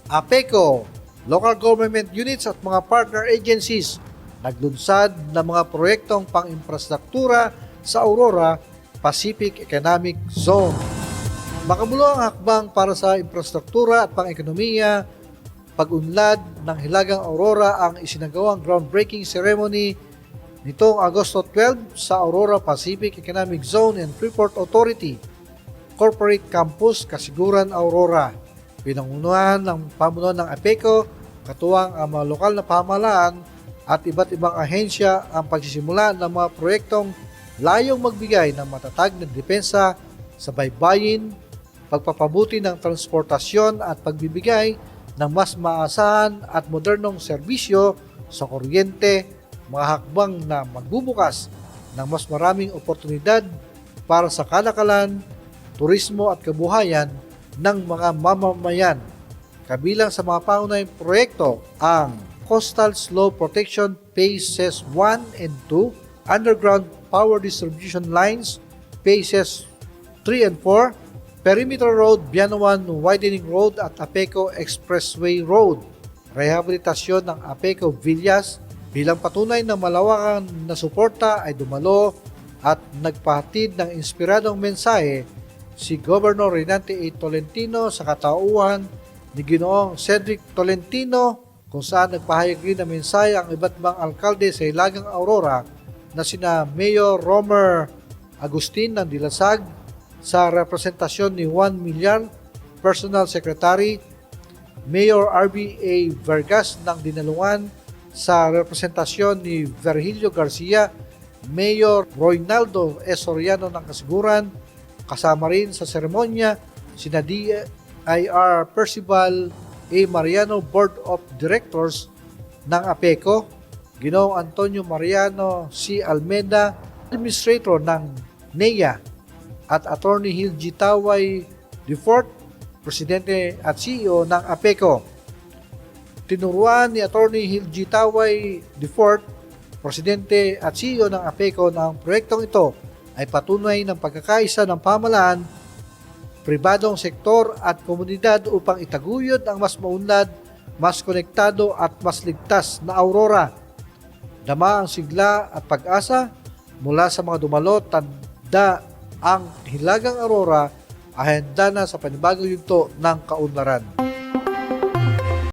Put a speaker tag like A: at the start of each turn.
A: APECO, local government units at mga partner agencies naglunsad ng mga proyektong pang-infrastruktura sa Aurora Pacific Economic Zone. Makabulo ang hakbang para sa infrastruktura at pang-ekonomiya. Pag-unlad ng Hilagang Aurora ang isinagawang groundbreaking ceremony nitong Agosto 12 sa Aurora Pacific Economic Zone and Freeport Authority Corporate Campus, Kasiguran, Aurora. Pinangunahan ng pamunuan ng APECO, katuwang ang mga lokal na pamahalaan at iba't ibang ahensya ang pagsisimula ng mga proyektong layong magbigay ng matatag na depensa sa baybayin, pagpapabuti ng transportasyon at pagbibigay ng mas maasahan at modernong serbisyo sa kuryente, mga hakbang na magbubukas ng mas maraming oportunidad para sa kalakalan, turismo at kabuhayan ng mga mamamayan. Kabilang sa mga pangunahing proyekto ang Coastal Slope Protection Phases 1 and 2, Underground Power Distribution Lines Phases 3 and 4, Perimeter Road, Bianuan Widening Road at APECO Expressway Road, rehabilitasyon ng APECO Villas. Bilang patunay ng malawakan na suporta ay dumalo at nagpahatid ng inspiradong mensahe si Governor Reynante A. Tolentino sa katauhan ni Ginoong Cedric Tolentino, kung saan nagpahayag rin ng mensahe ang iba't ibang alkalde sa Hilagang Aurora na sina Mayor Romer Agustin ng Dilasag, sa representasyon ni Juan Millar, Personal Secretary, Mayor R.B.A. Vargas ng Dinalungan, sa representasyon ni Virgilio Garcia, Mayor Roynaldo S. Soriano ng Kasiguran, kasama rin sa seremonya sina D.I.R. Percival A. Mariano, Board of Directors ng APECO, Ginoong Antonio Mariano C. Almeda, Administrator ng NEA, at Attorney Hill G. Taway IV, Presidente at CEO ng APECO. Tinuruan ni Attorney Hill G. Taway IV, Presidente at CEO ng APECO, na ang proyektong ito ay patunay ng pagkakaisa ng pamahalaan, pribadong sektor at komunidad upang itaguyod ang mas maunlad, mas konektado at mas ligtas na Aurora. Dama ang sigla at pag-asa mula sa mga dumalo, tanda ang Hilagang Aurora ay handa na sa panibagong yugto ng kaunlaran.